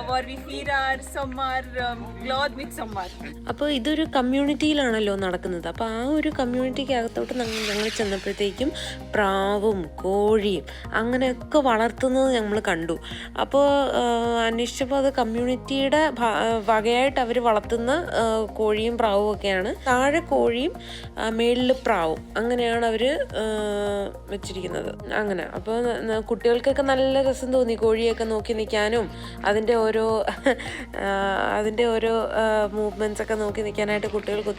where we feed our summer cloth midsummer. അപ്പോൾ ഇതൊരു കമ്മ്യൂണിറ്റിയിലാണല്ലോ നടക്കുന്നത്. അപ്പോൾ ആ ഒരു കമ്മ്യൂണിറ്റിക്കകത്തോട്ട് ഞങ്ങൾ ചെന്നപ്പോഴത്തേക്കും പ്രാവും കോഴിയും അങ്ങനെയൊക്കെ വളർത്തുന്നത് ഞങ്ങൾ കണ്ടു. അപ്പോൾ അന്വേഷിച്ചപ്പോൾ അത് കമ്മ്യൂണിറ്റിയുടെ വകയായിട്ട് അവർ വളർത്തുന്ന കോഴിയും പ്രാവും ഒക്കെയാണ്. താഴെ കോഴിയും മേളിൽ പ്രാവും അങ്ങനെയാണ് അവർ വെച്ചിരിക്കുന്നത്. അങ്ങനെ അപ്പോൾ കുട്ടികൾക്കൊക്കെ നല്ല രസം തോന്നി കോഴിയൊക്കെ നോക്കി നിൽക്കാനും അതിൻ്റെ ഓരോ മൂവ്മെൻറ്റ്സ് ഒക്കെ നോക്കി നിൽക്കാനായിട്ട് കുട്ടികൾക്ക്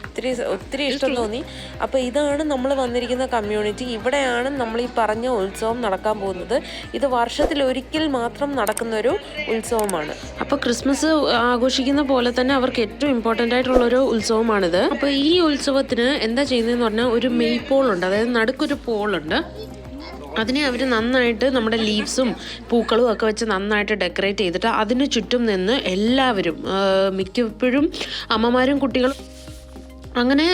ഒത്തിരി ഇഷ്ടം തോന്നി. അപ്പോൾ ഇതാണ് നമ്മൾ വന്നിരിക്കുന്ന കമ്മ്യൂണിറ്റി. ഇവിടെയാണ് നമ്മൾ ഈ പറഞ്ഞ ഉത്സവം നടക്കാൻ പോകുന്നത്. ഇത് വർഷത്തിലൊരിക്കൽ മാത്രം നടക്കുന്നൊരു ഉത്സവമാണ്. അപ്പോൾ ക്രിസ്മസ് ആഘോഷിക്കുന്ന പോലെ തന്നെ അവർക്ക് ഏറ്റവും ഇമ്പോർട്ടൻ്റ് ആയിട്ടുള്ളൊരു ഉത്സവമാണിത്. അപ്പോൾ ഈ ഉത്സവത്തിന് എന്താ ചെയ്യുന്നതെന്ന് പറഞ്ഞാൽ ഒരു മെയ് പോളുണ്ട്, അതായത് നടുക്കൊരു പോളുണ്ട്. അതിനെ അവർ നന്നായിട്ട് നമ്മുടെ ലീവ്സും പൂക്കളും ഒക്കെ വെച്ച് നന്നായിട്ട് ഡെക്കറേറ്റ് ചെയ്തിട്ട് അതിന് ചുറ്റും നിന്ന് എല്ലാവരും മിക്കപ്പോഴും അമ്മമാരും കുട്ടികളും അങ്ങനെ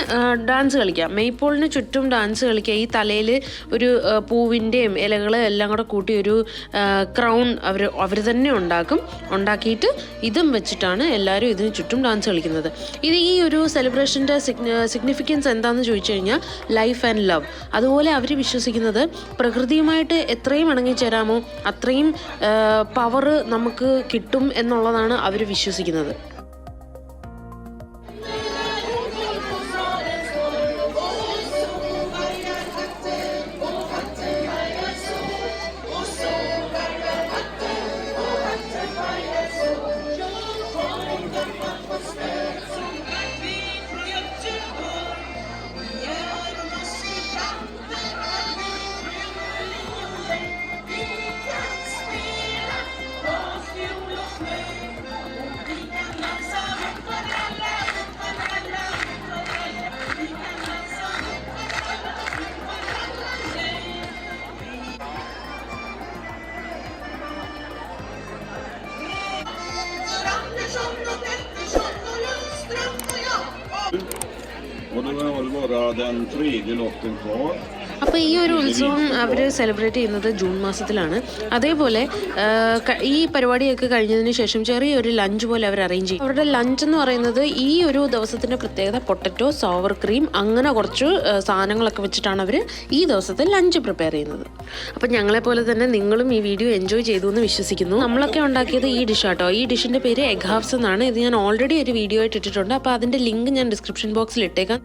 ഡാൻസ് കളിക്കാം. മെയ്പോളിന് ചുറ്റും ഡാൻസ് കളിക്കുക. ഈ തലയിൽ ഒരു പൂവിൻ്റെയും ഇലകൾ എല്ലാം കൂടെ കൂട്ടി ഒരു ക്രൗൺ അവർ തന്നെ ഉണ്ടാക്കിയിട്ട് ഇതും വെച്ചിട്ടാണ് എല്ലാവരും ഇതിന് ചുറ്റും ഡാൻസ് കളിക്കുന്നത്. ഇത് ഈ ഒരു സെലിബ്രേഷൻ്റെ സിഗ്നിഫിക്കൻസ് എന്താണെന്ന് ചോദിച്ചു കഴിഞ്ഞാൽ ലൈഫ് ആൻഡ് ലവ്. അതുപോലെ അവർ വിശ്വസിക്കുന്നത് പ്രകൃതിയുമായിട്ട് എത്രയും ഇണങ്ങിച്ചേരാമോ അത്രയും പവർ നമുക്ക് കിട്ടും എന്നുള്ളതാണ് അവർ വിശ്വസിക്കുന്നത്. Och då har det bara den tredje lotten kvar. അപ്പോൾ ഈ ഒരു ഉത്സവം അവർ സെലിബ്രേറ്റ് ചെയ്യുന്നത് ജൂൺ മാസത്തിലാണ്. അതേപോലെ ഈ പരിപാടിയൊക്കെ കഴിഞ്ഞതിന് ശേഷം ചെറിയൊരു ലഞ്ച് പോലെ അവർ അറേഞ്ച് ചെയ്യും. അവരുടെ ലഞ്ച് എന്ന് പറയുന്നത് ഈ ഒരു ദിവസത്തിൻ്റെ പ്രത്യേകത പൊട്ടറ്റോ, സോവർ ക്രീം അങ്ങനെ കുറച്ച് സാധനങ്ങളൊക്കെ വെച്ചിട്ടാണ് അവർ ഈ ദിവസത്തെ ലഞ്ച് പ്രിപ്പയർ ചെയ്യുന്നത്. അപ്പം ഞങ്ങളെപ്പോലെ തന്നെ നിങ്ങളും ഈ വീഡിയോ എൻജോയ് ചെയ്തു എന്ന് വിശ്വസിക്കുന്നു. നമ്മളൊക്കെ ഉണ്ടാക്കിയത് ഈ ഡിഷാട്ടോ. ഈ ഡിഷിൻ്റെ പേര് എഗ് ഹാഫ്സ് എന്നാണ്. ഇത് ഞാൻ ഓൾറെഡി ഒരു വീഡിയോ ആയിട്ട് ഇട്ടിട്ടുണ്ട്. അപ്പോൾ അതിൻ്റെ ലിങ്ക് ഞാൻ ഡിസ്ക്രിപ്ഷൻ ബോക്സിൽ ഇട്ടേക്കാം.